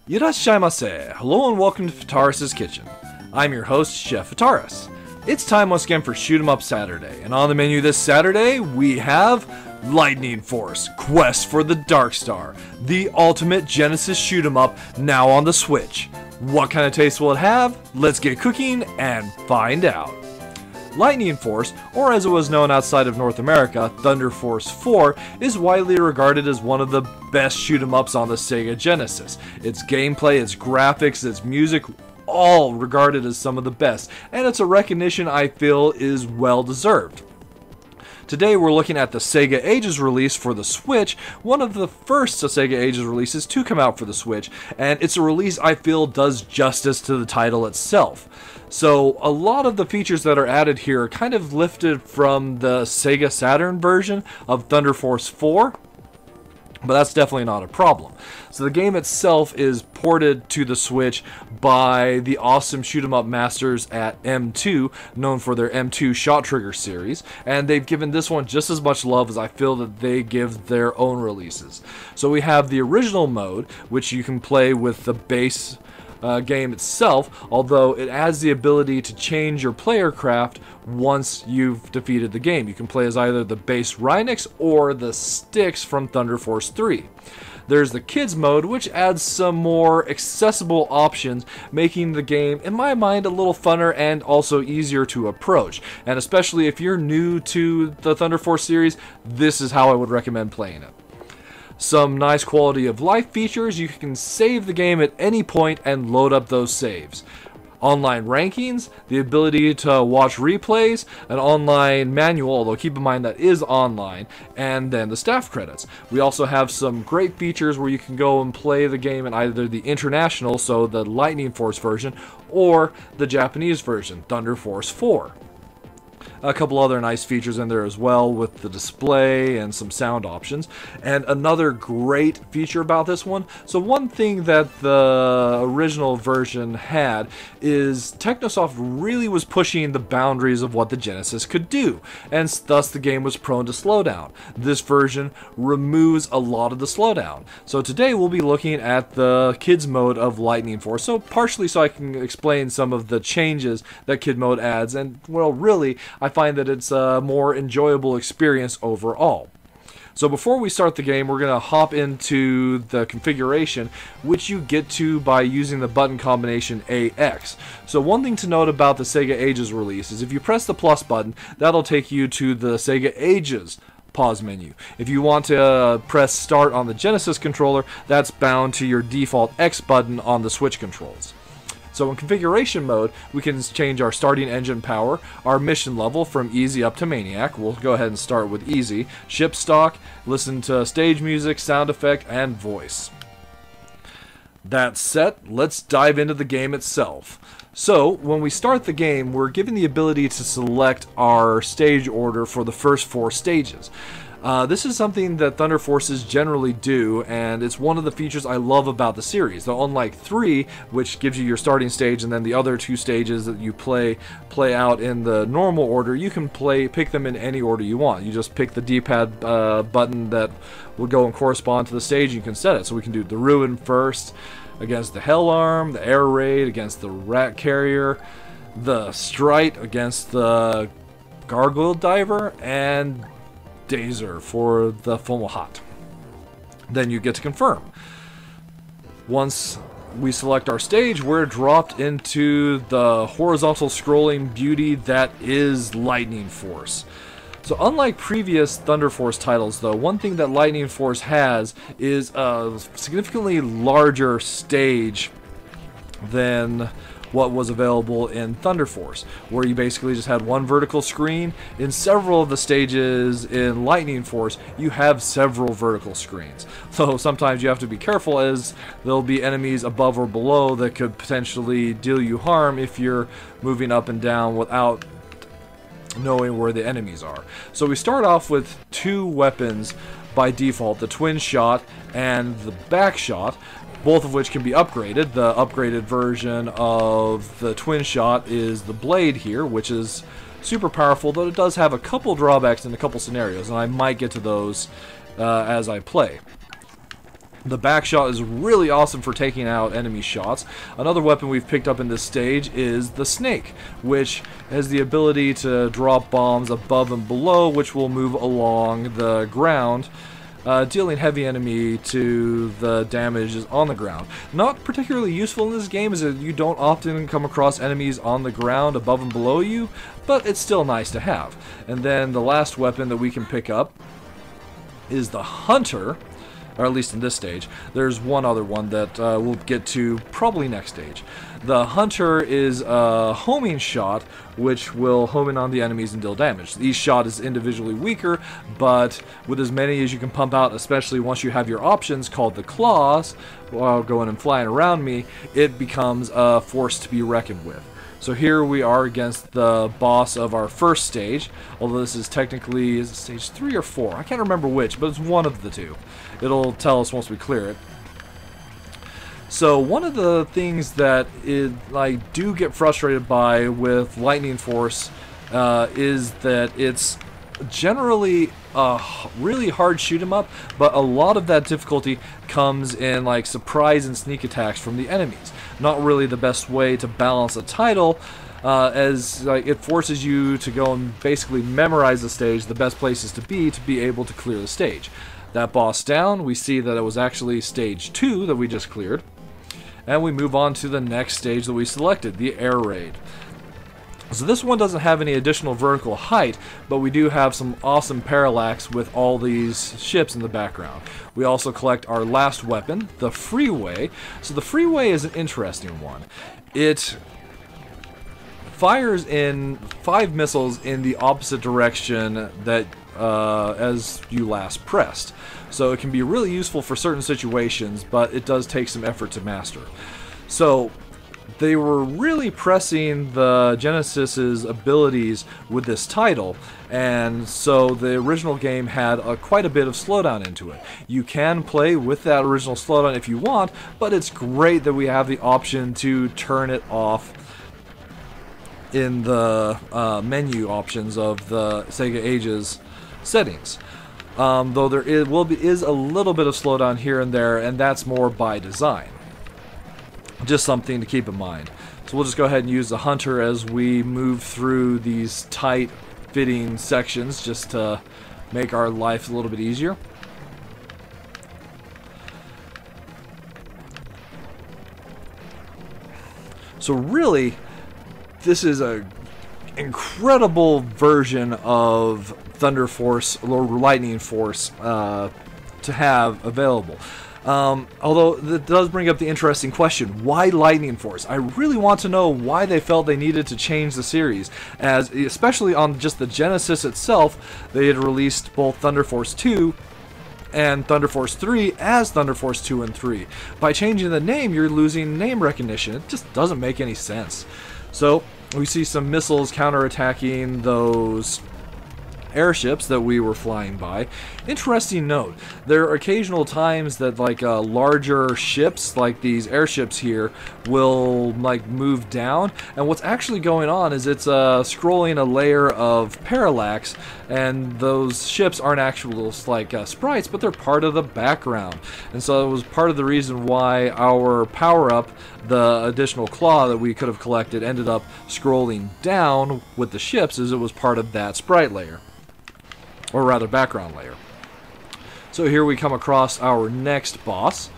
Irashaimase. Hello and welcome to Fitaurus Kitchen. I'm your host, Chef Fitaurus. It's time once again for Shoot 'em Up Saturday, and on the menu this Saturday we have Lightening Force, Quest for the Dark Star, the ultimate Genesis shoot 'em up, now on the Switch. What kind of taste will it have? Let's get cooking and find out. Lightning Force, or as it was known outside of North America, Thunder Force 4, is widely regarded as one of the best shoot 'em ups on the Sega Genesis. Its gameplay, its graphics, its music, all regarded as some of the best, and it's a recognition I feel is well deserved. Today we're looking at the Sega Ages release for the Switch, one of the first Sega Ages releases to come out for the Switch, and it's a release I feel does justice to the title itself. So a lot of the features that are added here are kind of lifted from the Sega Saturn version of Thunder Force 4, but that's definitely not a problem. So the game itself is ported to the Switch by the awesome shoot 'em up masters at M2, known for their M2 Shot Trigger series, and they've given this one just as much love as I feel that they give their own releases. So we have the original mode, which you can play with the base game itself, although it adds the ability to change your player craft once you've defeated the game. You can play as either the base Rhinox or the Styx from Thunder Force 3. There's the kids mode, which adds some more accessible options, making the game, in my mind, a little funner and also easier to approach. And especially if you're new to the Thunder Force series, this is how I would recommend playing it. Some nice quality of life features. You can save the game at any point and load up those saves. Online rankings, the ability to watch replays, an online manual, although keep in mind that is online, and then the staff credits. We also have some great features where you can go and play the game in either the international, so the Lightning Force version, or the Japanese version, Thunder Force 4. A couple other nice features in there as well with the display and some sound options. And another great feature about this one, so one thing that the original version had is Technosoft really was pushing the boundaries of what the Genesis could do, and thus the game was prone to slowdown. This version removes a lot of the slowdown. So today we'll be looking at the kids mode of Lightning Force, so partially so I can explain some of the changes that kid mode adds, and well, really I find that it's a more enjoyable experience overall. So before we start the game, we're going to hop into the configuration, which you get to by using the button combination AX. So one thing to note about the Sega Ages release is if you press the plus button, that'll take you to the Sega Ages pause menu. If you want to press start on the Genesis controller, that's bound to your default X button on the Switch controls. So in configuration mode, we can change our starting engine power, our mission level from easy up to maniac. We'll go ahead and start with easy. Ship stock, listen to stage music, sound effect, and voice. That's set. Let's dive into the game itself. So when we start the game, we're given the ability to select our stage order for the first 4 stages. This is something that Thunder Forces generally do, and it's one of the features I love about the series. Though unlike 3, which gives you your starting stage and then the other 2 stages that you play out in the normal order, you can pick them in any order you want. You just pick the D-pad button that will go and correspond to the stage, and you can set it. So we can do the Ruin first against the Hell Arm, the Air Raid against the Rat Carrier, the Strite against the Gargoyle Diver, and Dazer for the Fomohat. Then you get to confirm. Once we select our stage, we're dropped into the horizontal scrolling beauty that is Lightning Force. So unlike previous Thunder Force titles, though, one thing that Lightning Force has is a significantly larger stage than what was available in Thunder Force, where you basically just had one vertical screen. In several of the stages in Lightning Force, you have several vertical screens. So sometimes you have to be careful, as there'll be enemies above or below that could potentially deal you harm if you're moving up and down without knowing where the enemies are. So we start off with 2 weapons by default, the twin shot and the back shot, both of which can be upgraded. The upgraded version of the twin shot is the blade here, which is super powerful, though it does have a couple drawbacks in a couple scenarios, and I might get to those as I play. The back shot is really awesome for taking out enemy shots. Another weapon we've picked up in this stage is the snake, which has the ability to drop bombs above and below, which will move along the ground, dealing heavy enemy to the damages on the ground. Not particularly useful in this game, as you don't often come across enemies on the ground above and below you, but it's still nice to have. And then the last weapon that we can pick up is the hunter, or at least in this stage. There's one other one that we'll get to probably next stage. The hunter is a homing shot, which will home in on the enemies and deal damage. Each shot is individually weaker, but with as many as you can pump out, especially once you have your options called the claws, while going and flying around me, it becomes a force to be reckoned with. So here we are against the boss of our first stage, although this is technically, is it stage 3 or 4? I can't remember which, but it's one of the two. It'll tell us once we clear it. So one of the things that I do get frustrated by with Lightning Force is that it's generally a really hard shoot 'em up, but a lot of that difficulty comes in like surprise and sneak attacks from the enemies. Not really the best way to balance a title, as it forces you to go and basically memorize the stage, the best places to be able to clear the stage. That boss down, we see that it was actually stage 2 that we just cleared, and we move on to the next stage that we selected, the air raid. So this one doesn't have any additional vertical height, but we do have some awesome parallax with all these ships in the background. We also collect our last weapon, the freeway. So the freeway is an interesting one. It fires in 5 missiles in the opposite direction that as you last pressed. So it can be really useful for certain situations, but it does take some effort to master. So they were really pressing the Genesis's abilities with this title, and so the original game had quite a bit of slowdown into it. You can play with that original slowdown if you want, but it's great that we have the option to turn it off in the menu options of the Sega Ages settings. Though there is a little bit of slowdown here and there, and that's more by design. Just something to keep in mind. So we'll just go ahead and use the hunter as we move through these tight fitting sections, just to make our life a little bit easier. So really, this is a incredible version of Thunder Force or Lightning Force to have available. Although that does bring up the interesting question, why Lightning Force? I really want to know why they felt they needed to change the series, as especially on just the Genesis itself, they had released both Thunder Force 2 and Thunder Force 3 as Thunder Force 2 and 3. By changing the name, you're losing name recognition. It just doesn't make any sense. So we see some missiles counterattacking those airships that we were flying by. Interesting note, there are occasional times that larger ships, like these airships here, will move down, and what's actually going on is it's scrolling a layer of parallax, and those ships aren't actual sprites, but they're part of the background. And so it was part of the reason why our power-up, the additional claw that we could have collected, ended up scrolling down with the ships, as it was part of that sprite layer, or rather background layer. So here we come across our next boss.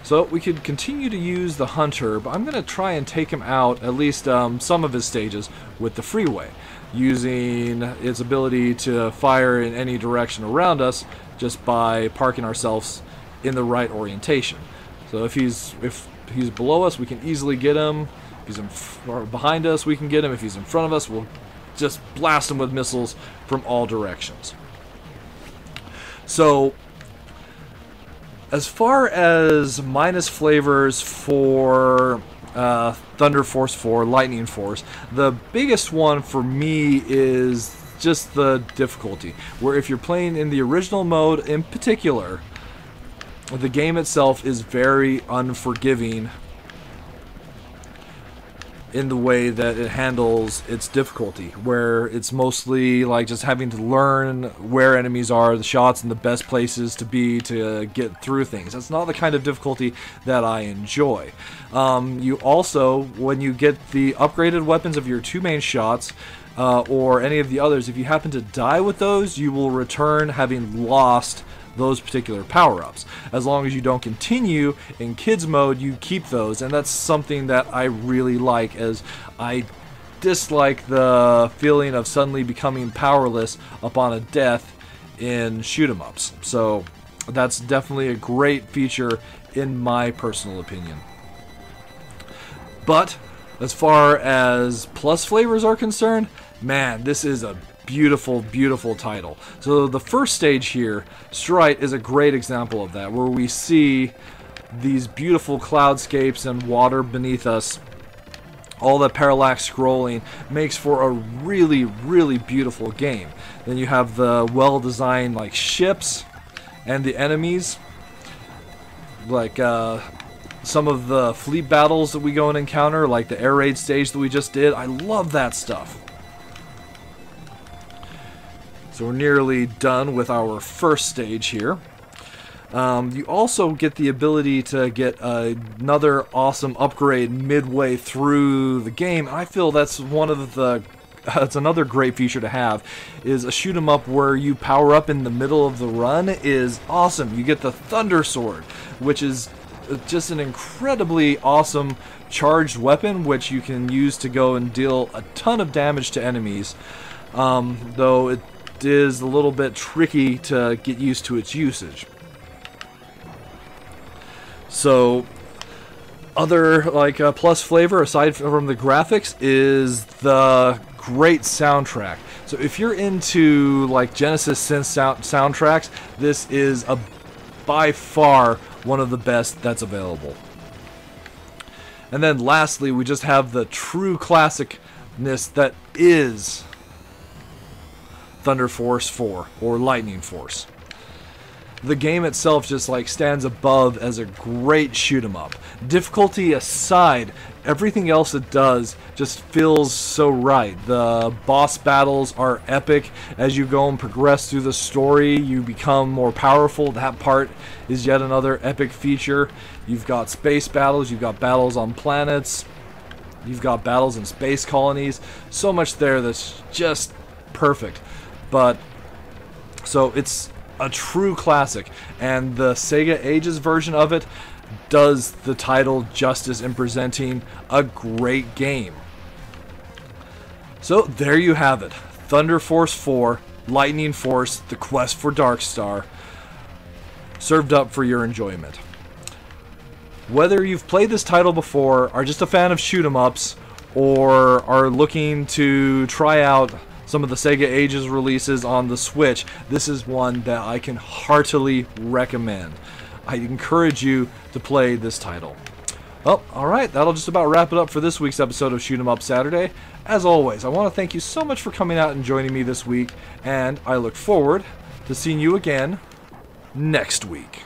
So we could continue to use the hunter, but I'm going to try and take him out, at least some of his stages, with the freeway, using its ability to fire in any direction around us just by parking ourselves in the right orientation. So if he's below us, we can easily get him. If he's behind us, we can get him. If he's in front of us, we'll just blast them with missiles from all directions. So as far as minus flavors for Thunder Force 4, Lightning Force, the biggest one for me is just the difficulty, where if you're playing in the original mode in particular, the game itself is very unforgiving in the way that it handles its difficulty, where it's mostly like just having to learn where enemies are, the shots, and the best places to be to get through things. That's not the kind of difficulty that I enjoy. You also, when you get the upgraded weapons of your two main shots, or any of the others, if you happen to die with those, you will return having lost those particular power-ups. As long as you don't continue in kids mode, you keep those, and that's something that I really like, as I dislike the feeling of suddenly becoming powerless upon a death in shoot-em-ups. So that's definitely a great feature in my personal opinion. But as far as plus flavors are concerned, man, this is a beautiful, beautiful title. So the first stage here, Strite, is a great example of that, where we see these beautiful cloudscapes and water beneath us. All that parallax scrolling makes for a really, really beautiful game. Then you have the well-designed like ships and the enemies, like some of the fleet battles that we go and encounter, like the air raid stage that we just did. I love that stuff. So we're nearly done with our first stage here. You also get the ability to get another awesome upgrade midway through the game. I feel that's one of the that's another great feature to have, is a shoot 'em up where you power up in the middle of the run is awesome. You get the Thunder Sword, which is just an incredibly awesome charged weapon, which you can use to go and deal a ton of damage to enemies, though it is a little bit tricky to get used to its usage. So other like plus flavor aside from the graphics is the great soundtrack. So if you're into like Genesis synth soundtracks, this is by far one of the best that's available. And then lastly, we just have the true classicness that is Thunder Force 4 or Lightning Force. The game itself just like stands above as a great shoot 'em up. Difficulty aside, everything else it does just feels so right. The boss battles are epic. As you go and progress through the story, you become more powerful. That part is yet another epic feature. You've got space battles, you've got battles on planets, you've got battles in space colonies. So much there that's just perfect. But so it's a true classic, and the Sega Ages version of it does the title justice in presenting a great game. So there you have it, Thunder Force 4, Lightning Force, The Quest for Darkstar, served up for your enjoyment. Whether you've played this title before, are just a fan of shoot 'em ups, or are looking to try out some of the Sega Ages releases on the Switch, this is one that I can heartily recommend. I encourage you to play this title. Well, alright, that'll just about wrap it up for this week's episode of Shoot 'em Up Saturday. As always, I want to thank you so much for coming out and joining me this week, and I look forward to seeing you again next week.